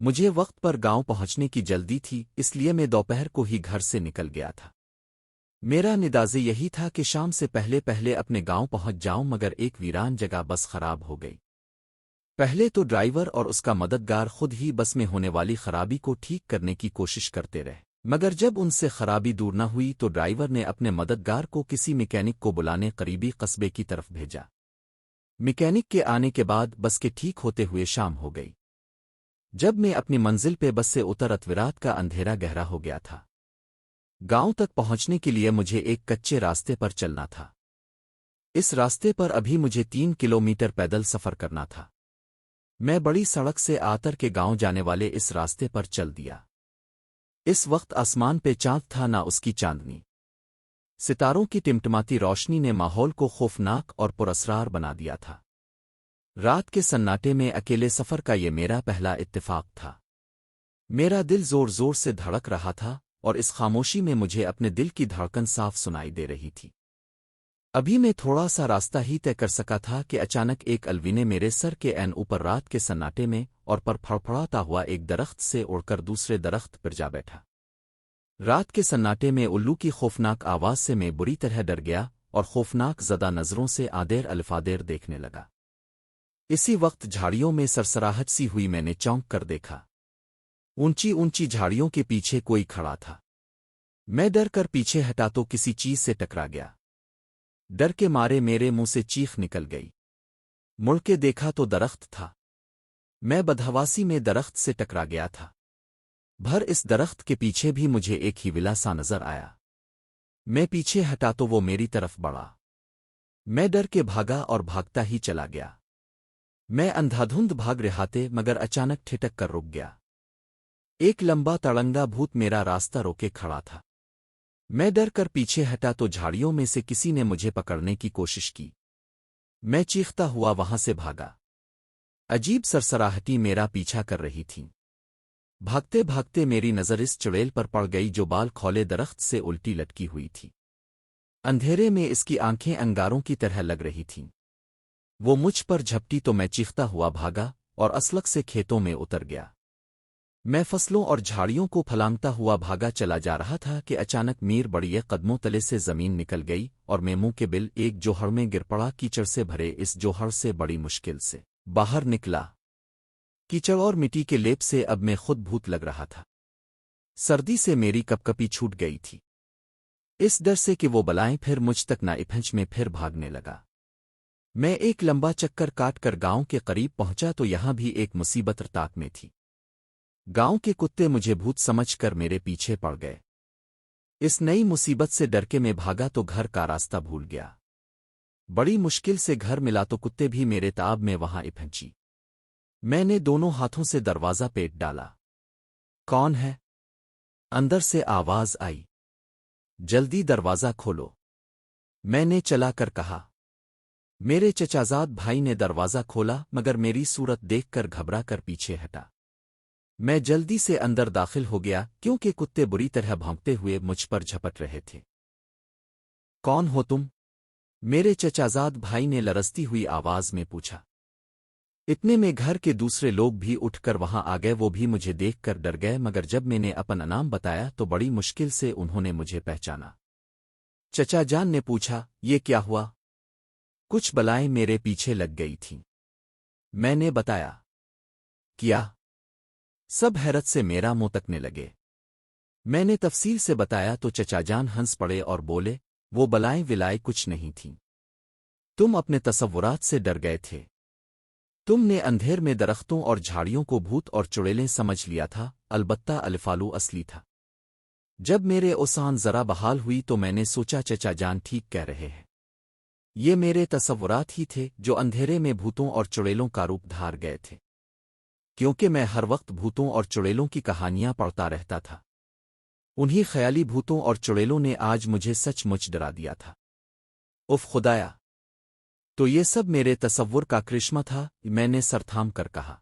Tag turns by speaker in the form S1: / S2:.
S1: مجھے وقت پر گاؤں پہنچنے کی جلدی تھی، اس لیے میں دوپہر کو ہی گھر سے نکل گیا تھا۔ میرا نداز یہی تھا کہ شام سے پہلے پہلے اپنے گاؤں پہنچ جاؤں، مگر ایک ویران جگہ بس خراب ہو گئی۔ پہلے تو ڈرائیور اور اس کا مددگار خود ہی بس میں ہونے والی خرابی کو ٹھیک کرنے کی کوشش کرتے رہے، مگر جب ان سے خرابی دور نہ ہوئی تو ڈرائیور نے اپنے مددگار کو کسی میکینک کو بلانے قریبی قصبے کی طرف بھیجا۔ میکینک کے آنے کے بعد بس کے ٹھیک ہوتے ہوئے شام ہو گئی۔ جب میں اپنی منزل پہ بس سے اتر اتورات کا اندھیرا گہرا ہو گیا تھا۔ گاؤں تک پہنچنے کے لیے مجھے ایک کچے راستے پر چلنا تھا۔ اس راستے پر ابھی مجھے 3 کلومیٹر پیدل سفر کرنا تھا۔ میں بڑی سڑک سے آتر کے گاؤں جانے والے اس راستے پر چل دیا۔ اس وقت آسمان پہ چاند تھا نہ اس کی چاندنی۔ ستاروں کی ٹمٹماتی روشنی نے ماحول کو خوفناک اور پراسرار بنا دیا تھا۔ رات کے سناٹے میں اکیلے سفر کا یہ میرا پہلا اتفاق تھا۔ میرا دل زور زور سے دھڑک رہا تھا اور اس خاموشی میں مجھے اپنے دل کی دھڑکن صاف سنائی دے رہی تھی۔ ابھی میں تھوڑا سا راستہ ہی طے کر سکا تھا کہ اچانک ایک الوی نے میرے سر کے عین اوپر رات کے سناٹے میں اور پر پھڑپھڑاتا ہوا ایک درخت سے اڑ کر دوسرے درخت پر جا بیٹھا۔ رات کے سناٹے میں الو کی خوفناک آواز سے میں بری طرح ڈر گیا اور خوفناک زدہ نظروں سے آدیر الفادیر دیکھنے لگا۔ اسی وقت جھاڑیوں میں سرسراہٹ سی ہوئی، میں نے چونک کر دیکھا۔ اونچی اونچی جھاڑیوں کے پیچھے کوئی کھڑا تھا۔ میں ڈر کر پیچھے ہٹا تو کسی چیز سے ٹکرا گیا۔ ڈر کے مارے میرے منہ سے چیخ نکل گئی۔ مڑ کے دیکھا تو درخت تھا۔ میں بدحواسی میں درخت سے ٹکرا گیا تھا۔ بھر اس درخت کے پیچھے بھی مجھے ایک ہی ولا سا نظر آیا۔ میں پیچھے ہٹا تو وہ میری طرف بڑھا۔ میں ڈر کے بھاگا اور بھاگتا ہی چلا گیا۔ میں اندھادھند بھاگ رہا تھا مگر اچانک ٹھٹک کر رک گیا۔ ایک لمبا تڑنگا بھوت میرا راستہ روکے کھڑا تھا۔ میں ڈر کر پیچھے ہٹا تو جھاڑیوں میں سے کسی نے مجھے پکڑنے کی کوشش کی۔ میں چیختا ہوا وہاں سے بھاگا۔ عجیب سرسراہٹی میرا پیچھا کر رہی تھیں۔ بھاگتے بھاگتے میری نظر اس چڑیل پر پڑ گئی جو بال کھولے درخت سے الٹی لٹکی ہوئی تھی۔ اندھیرے میں اس کی آنکھیں انگاروں کی طرح لگ رہی تھیں۔ وہ مجھ پر جھپٹی تو میں چیختا ہوا بھاگا اور اسلق سے کھیتوں میں اتر گیا۔ میں فصلوں اور جھاڑیوں کو پھلانگتا ہوا بھاگا چلا جا رہا تھا کہ اچانک میر بڑیے قدموں تلے سے زمین نکل گئی اور میں منہ کے بل ایک جوہڑ میں گر پڑا۔ کیچڑ سے بھرے اس جوہڑ سے بڑی مشکل سے باہر نکلا۔ کیچڑ اور مٹی کے لیپ سے اب میں خود بھوت لگ رہا تھا۔ سردی سے میری کپکپی چھوٹ گئی تھی۔ اس ڈر سے کہ وہ بلائیں پھر مجھ تک نہ اپہنچ میں پھر بھاگنے لگا۔ میں ایک لمبا چکر کاٹ کر گاؤں کے قریب پہنچا تو یہاں بھی ایک مصیبت رتاق میں تھی۔ گاؤں کے کتے مجھے بھوت سمجھ کر میرے پیچھے پڑ گئے۔ اس نئی مصیبت سے ڈر کے میں بھاگا تو گھر کا راستہ بھول گیا۔ بڑی مشکل سے گھر ملا تو کتے بھی میرے تاب میں وہاں پہنچی۔ میں نے دونوں ہاتھوں سے دروازہ پیٹ ڈالا۔ کون ہے؟ اندر سے آواز آئی۔ جلدی دروازہ کھولو، میں نے چلا کر کہا۔ میرے چچازاد بھائی نے دروازہ کھولا مگر میری صورت دیکھ کر گھبرا کر پیچھے ہٹا۔ میں جلدی سے اندر داخل ہو گیا کیونکہ کتے بری طرح بھونکتے ہوئے مجھ پر جھپٹ رہے تھے۔ کون ہو تم؟ میرے چچازاد بھائی نے لرزتی ہوئی آواز میں پوچھا۔ اتنے میں گھر کے دوسرے لوگ بھی اٹھ کر وہاں آ گئے۔ وہ بھی مجھے دیکھ کر ڈر گئے مگر جب میں نے اپنا نام بتایا تو بڑی مشکل سے انہوں نے مجھے پہچانا۔ چچا جان نے پوچھا، یہ کیا ہوا؟ کچھ بلائیں میرے پیچھے لگ گئی تھیں، میں نے بتایا۔ کیا؟ سب حیرت سے میرا منہ تکنے لگے۔ میں نے تفصیل سے بتایا تو چچا جان ہنس پڑے اور بولے، وہ بلائیں ولائیں کچھ نہیں تھیں، تم اپنے تصورات سے ڈر گئے تھے۔ تم نے اندھیر میں درختوں اور جھاڑیوں کو بھوت اور چڑیلیں سمجھ لیا تھا، البتہ الفالو اصلی تھا۔ جب میرے اوسان ذرا بحال ہوئی تو میں نے سوچا چچا جان ٹھیک کہہ رہے ہیں، یہ میرے تصورات ہی تھے جو اندھیرے میں بھوتوں اور چڑیلوں کا روپ دھار گئے تھے، کیونکہ میں ہر وقت بھوتوں اور چڑیلوں کی کہانیاں پڑھتا رہتا تھا۔ انہی خیالی بھوتوں اور چڑیلوں نے آج مجھے سچ مچ ڈرا دیا تھا۔ اف خدایا! تو یہ سب میرے تصور کا کرشمہ تھا، میں نے سر تھام کر کہا۔